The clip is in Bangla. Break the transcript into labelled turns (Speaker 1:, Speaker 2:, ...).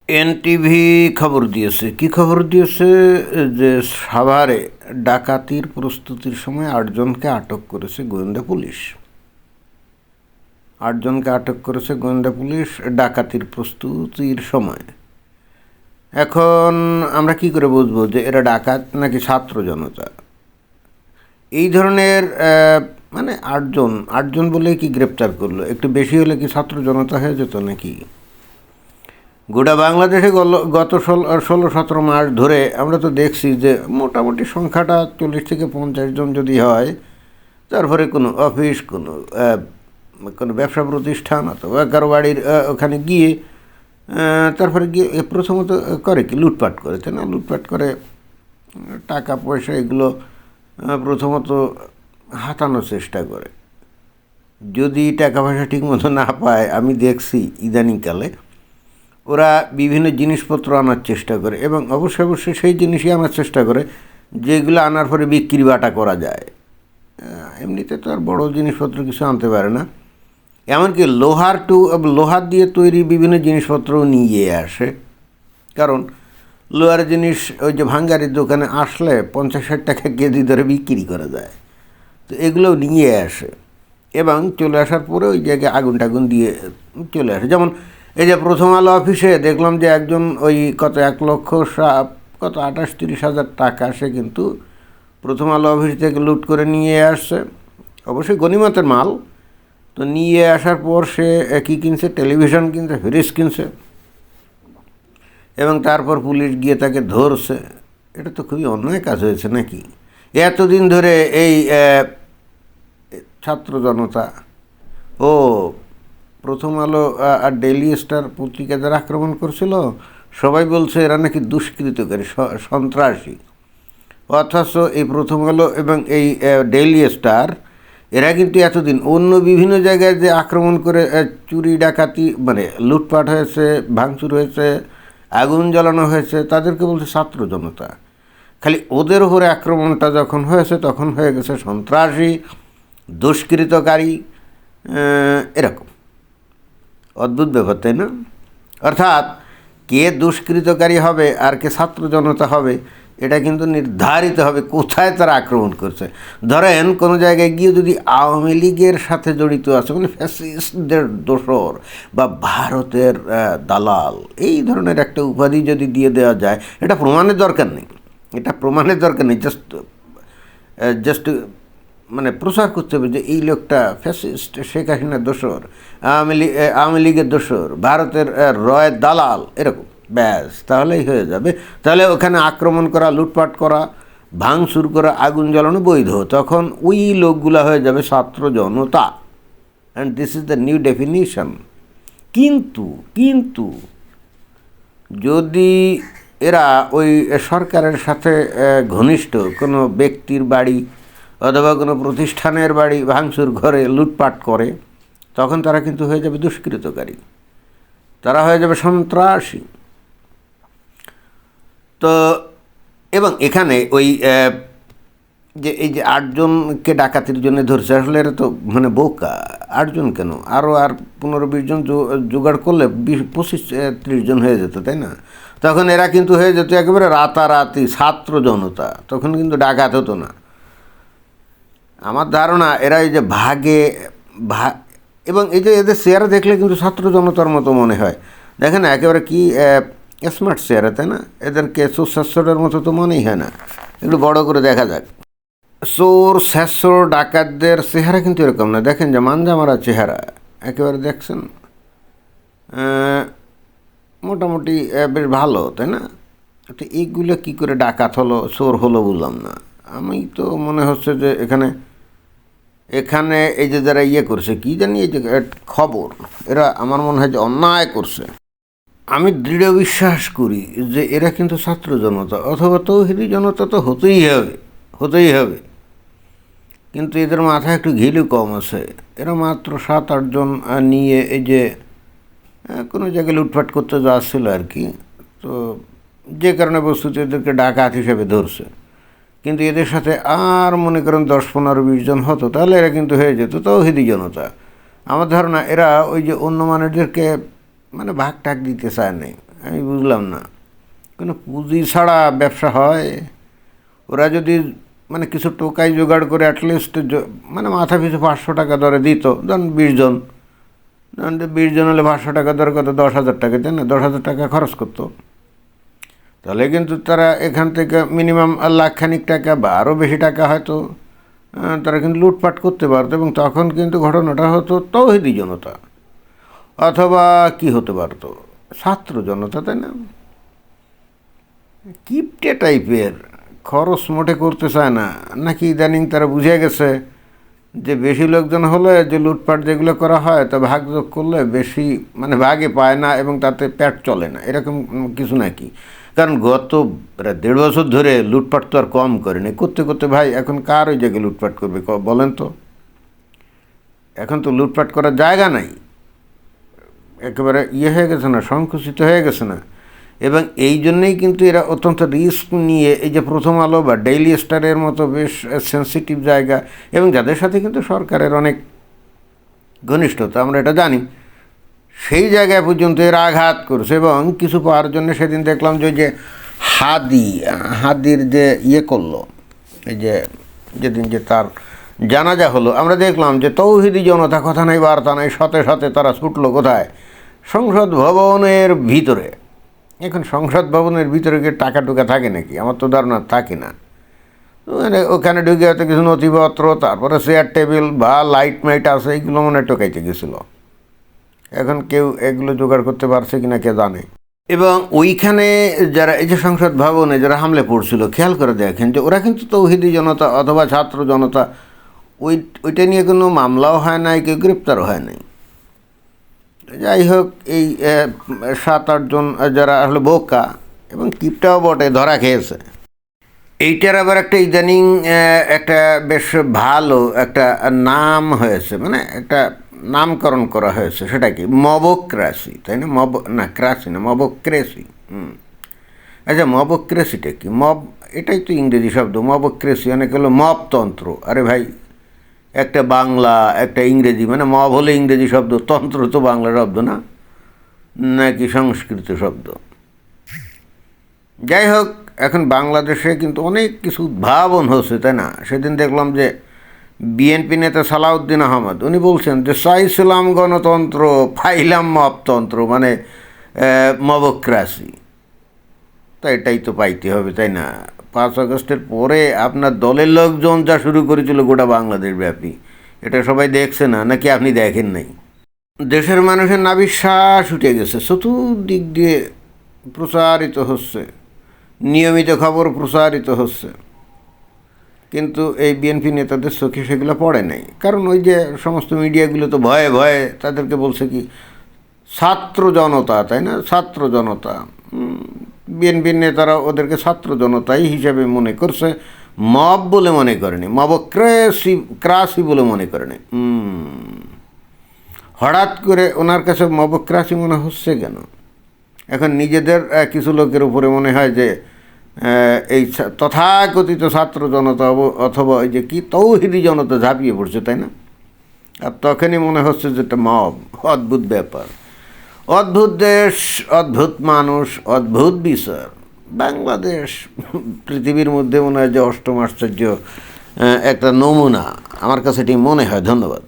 Speaker 1: এনটিভি খবর দিয়েছে, কি খবর দিয়েছে যে সাভারে ডাকাতির প্রস্তুতির সময় 8 জনকে আটক করেছে গোয়েন্দা পুলিশ। 8 জনকে আটক করেছে গোয়েন্দা পুলিশ ডাকাতির প্রস্তুতির সময়। এখন আমরা কি করে বুঝবো যে এরা ডাকাত নাকি ছাত্র জনতা? এই ধরনের মানে 8জন বলে কি গ্রেপ্তার করলো? একটু বেশি হলে কি ছাত্র জনতা হয়ে যেত নাকি? গোটা বাংলাদেশে গত 16-17 মাস ধরে আমরা তো দেখছি যে মোটামুটি সংখ্যাটা 40 থেকে 50 জন যদি হয়, তারপরে কোনো অফিস, কোনো ব্যবসা প্রতিষ্ঠান অথবা কারো বাড়ির ওখানে গিয়ে তারপরে গিয়ে প্রথমত করে কি লুটপাট করে, তাই না? লুটপাট করে টাকা পয়সা এগুলো প্রথমত হাতানোর চেষ্টা করে। যদি টাকা পয়সা ঠিকমতো না পায়, আমি দেখছি ইদানিংকালে ওরা বিভিন্ন জিনিসপত্র আনার চেষ্টা করে এবং অবশ্যই সেই জিনিসই আনার চেষ্টা করে যেগুলো আনার পরে বিক্রি বাটা করা যায়। এমনিতে তো আর বড় জিনিসপত্র কিছু আনতে পারে না। এমনকি লোহার দিয়ে তৈরি বিভিন্ন জিনিসপত্রও নিয়ে আসে, কারণ লোহার জিনিস ওই যে ভাঙ্গারির দোকানে আসলে 50-60 টাকা কেজি ধরে বিক্রি করা যায়। তো এগুলোও নিয়ে আসে এবং চলে আসার পরে ওই জায়গায় আগুন টাগুন দিয়ে চলে আসে। যেমন এই যে প্রথম আলো অফিসে দেখলাম যে একজন ওই 1,28-30 হাজার টাকা সে কিন্তু প্রথম আলো অফিস থেকে লুট করে নিয়ে আসছে। অবশ্যই গনিমতের মাল। তো নিয়ে আসার পর সে কী কিনছে? টেলিভিশন কিনছে, ফ্রিজ কিনছে এবং তারপর পুলিশ গিয়ে তাকে ধরছে। এটা তো খুবই অন্যায় কাজ হয়েছে নাকি? এতদিন ধরে এই ছাত্র জনতা ও প্রথম আলো আর ডেইলি স্টার পত্রিকা যারা আক্রমণ করছিল, সবাই বলছে এরা নাকি দুষ্কৃতকারী, সন্ত্রাসী। অথচ এই প্রথম আলো এবং এই ডেইলি স্টার এরা কিন্তু এতদিন অন্য বিভিন্ন জায়গায় যে আক্রমণ করে চুরি ডাকাতি মানে লুটপাট হয়েছে, ভাঙচুর হয়েছে, আগুন জ্বালানো হয়েছে, তাদেরকে বলছে ছাত্র জনতা। খালি ওদের উপরে আক্রমণটা যখন হয়েছে তখন হয়ে গেছে সন্ত্রাসী, দুষ্কৃতকারী, এরকম অদ্ভুত ব্যাপার, তাই না? অর্থাৎ কে দুষ্কৃতকারী হবে আর কে ছাত্র জনতা হবে এটা কিন্তু নির্ধারিত হবে কোথায় তারা আক্রমণ করছে। ধরেন কোনো জায়গায় গিয়ে যদি আওয়ামী লীগের সাথে জড়িত আছে, মানে ফ্যাসিস্টদের দোসর বা ভারতের দালাল, এই ধরনের একটা উপাধি যদি দিয়ে দেওয়া যায়, এটা প্রমাণের দরকার নেই। জাস্ট মানে প্রচার করতে হবে যে এই লোকটা ফ্যাসিস্ট, শেখ হাসিনার দোসর, আওয়ামী লীগের দোসর, ভারতের রয়ের দালাল, এরকম ব্যাস, তাহলেই হয়ে যাবে। তাহলে ওখানে আক্রমণ করা, লুটপাট করা, ভাঙচুর করা, আগুন জ্বালানো বৈধ। তখন ওই লোকগুলা হয়ে যাবে ছাত্র জনতা। And this is the new definition. কিন্তু যদি এরা ওই সরকারের সাথে ঘনিষ্ঠ কোনো ব্যক্তির বাড়ি অথবা কোনো প্রতিষ্ঠানের বাড়ি ভাঙচুর ঘরে লুটপাট করে, তখন তারা কিন্তু হয়ে যাবে দুষ্কৃতকারী, তারা হয়ে যাবে সন্ত্রাসী। তো এবং এখানে ওই যে এই যে 8জনকে ডাকাতির জন্য ধরছে, আসলে এরা তো মানে বোকা। 8জন কেন, আরও 15-20 জন জোগাড় করলে 25-30 জন হয়ে যেত, তাই না? তখন এরা কিন্তু হয়ে যেত একেবারে রাতারাতি ছাত্র জনতা, তখন কিন্তু ডাকাত হতো না। আমার ধারণা এরা এই যে এবং এই যে এদের চেহারা দেখলে কিন্তু ছাত্র জনতার মতো মনে হয়। দেখেন না, একেবারে কি স্মার্ট চেহারা, তাই না? এদেরকে চোর মতো তো মনেই হয় না। একটু বড় করে দেখা যাক। চোর ডাকাতদের চেহারা কিন্তু এরকম না। দেখেন যে মাঞ্জা মারা চেহারা, একেবারে দেখছেন মোটামুটি বেশ ভালো, তাই না? তো এইগুলো কী করে ডাকাত হলো, চোর হলো বুঝলাম না। আমি তো মনে হচ্ছে যে এখানে এই যে যারা করছে, কি জানি এই যে খবর, এরা আমার মনে হয় যে অন্যায় করছে। আমি দৃঢ় বিশ্বাস করি যে এরা কিন্তু ছাত্র জনতা অথবা তৌহিদি জনতা তো হতেই হবে। কিন্তু এদের মাথায় একটু ঘিলু কম আছে। এরা মাত্র 7-8 জন নিয়ে এই যে কোনো জায়গায় লুটপাট করতে যাচ্ছিল আর কি। তো যে কারণে বস্তুতে এদেরকে ডাকাত হিসেবে ধরছে। কিন্তু এদের সাথে আর মনে করেন 10-15-20 জন হতো, তাহলে এরা কিন্তু হয়ে যেত তৌহিদি জনতা। আমার ধারণা এরা ওই যে অন্য মানুষদেরকে মানে ভাগ টাক দিতে চায় নাই। আমি বুঝলাম না, কোনো পুঁজি ছাড়া ব্যবসা হয়? ওরা যদি মানে কিছু টোকাই জোগাড় করে অ্যাটলিস্ট মানে মাথা পিছু 500 টাকা দরে দিত, ধরুন 20 জন, ধরুন 20 জন হলে 500 টাকা দরে কত, 10,000 টাকা, তাই না? 10,000 টাকা খরচ করতো, তাহলে কিন্তু তারা এখান থেকে মিনিমাম লাখখানিক টাকা বা আরও বেশি টাকা হয়তো তারা কিন্তু লুটপাট করতে পারতো, এবং তখন কিন্তু ঘটনাটা হতো তৌহিদি জনতা, অথবা কি হতে পারতো, ছাত্র জনতা, তাই না? কিপটে টাইপের, খরচ মোটে করতে চায় না, নাকি ইদানিং তারা বুঝে গেছে যে বেশি লোকজন হলে যে লুটপাট যেগুলো করা হয় তা ভাগযোগ করলে বেশি মানে ভাগে পায় না এবং তাতে পেট চলে না, এরকম কিছু নাকি? কারণ গত প্রায় 1.5 বছর ধরে লুটপাট তো আর কম করেনি, করতে করতে ভাই এখন কার ওই জায়গায় লুটপাট করবে বলেন তো? এখন তো লুটপাট করার জায়গা নাই, একেবারে হয়ে গেছে না, সংকুচিত হয়ে গেছে না। এবং এই জন্যেই কিন্তু এরা অত্যন্ত রিস্ক নিয়ে এই যে প্রথম আলো বা ডেইলি স্টারের মতো বেশ সেন্সিটিভ জায়গা, এবং যাদের সাথে কিন্তু সরকারের অনেক ঘনিষ্ঠতা আমরা এটা জানি, সেই জায়গায় পর্যন্ত এরা আঘাত করছে। এবং কিছু পাওয়ার জন্য সেদিন দেখলাম যে হাদির যে করলো, এই যে যেদিন যে তার জানাজা হলো, আমরা দেখলাম যে তৌহিদি জনতা কথা নাই বার্তা নাই, সাথে সাথে তারা ছুটলো কোথায়? সংসদ ভবনের ভিতরে। এখন সংসদ ভবনের ভিতরে গিয়ে টাকা টুকা থাকে নাকি? আমার তো ধারণা থাকে না। মানে ওখানে ঢুকে হয়তো কিছু নথিপত্র, তারপরে চেয়ার টেবিল বা লাইট মাইট আছে, এইগুলো মনে টোকাইতে গেছিলো। এখন কেউ এগুলো জোগাড় করতে পারছে কিনা কে জানে। এবং ওইখানে যারা এই যে সংসদ ভবনে যারা হামলে পড়ছিল, খেয়াল করে দেখেন যে ওরা কিন্তু তৌহিদি জনতা অথবা ছাত্র জনতা, ওইটা নিয়ে কোনো মামলাও হয় নাই, কেউ গ্রেপ্তারও হয় নাই। যাই হোক, এই 7-8 জন যারা আসলে বোকা এবং কিপটাও বটে, ধরা খেয়েছে। এইটার আবার একটা ইদানিং একটা বেশ ভালো একটা নাম হয়েছে, মানে একটা নামকরণ করা হয়েছে, সেটা কি মবক্রেসি, তাই না? ক্রাসি না, মবক্রেসি। আচ্ছা, মবক্রেসিটা কি? এটাই তো ইংরেজি শব্দ, মবক্রেসি অনেক হলো মবতন্ত্র। আরে ভাই, একটা বাংলা একটা ইংরেজি, মানে মব হলে ইংরেজি শব্দ, তন্ত্র তো বাংলা শব্দ না, নাকি সংস্কৃত শব্দ? যাই হোক, এখন বাংলাদেশে কিন্তু অনেক কিছু উদ্ভাবন হচ্ছে, তাই না? সেদিন দেখলাম যে বিএনপি নেতা সালাউদ্দিন আহমদ উনি বলছেন যে চাইছিলাম গণতন্ত্র, পাইলাম মবতন্ত্র, মানে মবক্রাসি। তা এটাই তো পাইতে হবে, তাই না? 5 আগস্টের পরে আপনার দলের লোকজন যা শুরু করেছিল গোটা বাংলাদেশ ব্যাপী, এটা সবাই দেখছে না, নাকি আপনি দেখেন নাই? দেশের মানুষের নাভিশ্বাস উঠে গেছে, চতুর্দিক দিয়ে প্রচারিত হচ্ছে, নিয়মিত খবর প্রচারিত হচ্ছে, কিন্তু এই বিএনপি নেতাদের চোখে সেগুলো পড়ে নাই। কারণ ওই যে সমস্ত মিডিয়াগুলো তো ভয়ে ভয়ে তাদেরকে বলছে কি ছাত্র জনতা, তাই না? ছাত্র জনতা, বিএনপির নেতারা ওদেরকে ছাত্র জনতাই হিসাবে মনে করছে, মব বলে মনে করেনি, মবক্রাসি বলে মনে করেনি। হঠাৎ করে ওনার কাছে মবক্রাসি মনে হচ্ছে কেন? এখন নিজেদের কিছু লোকের উপরে মনে হয় যে এই তথাকথিত ছাত্র জনতা অথবা ওই যে কি তৌহিদি জনতা ঝাঁপিয়ে পড়ছে, তাই না? আর তখনই মনে হচ্ছে যে একটা মব। অদ্ভুত ব্যাপার, অদ্ভুত দেশ, অদ্ভুত মানুষ, অদ্ভুত বিচার। বাংলাদেশ পৃথিবীর মধ্যে মনে হয় যে অষ্টম আশ্চর্য একটা নমুনা, আমার কাছে এটি মনে হয়। ধন্যবাদ।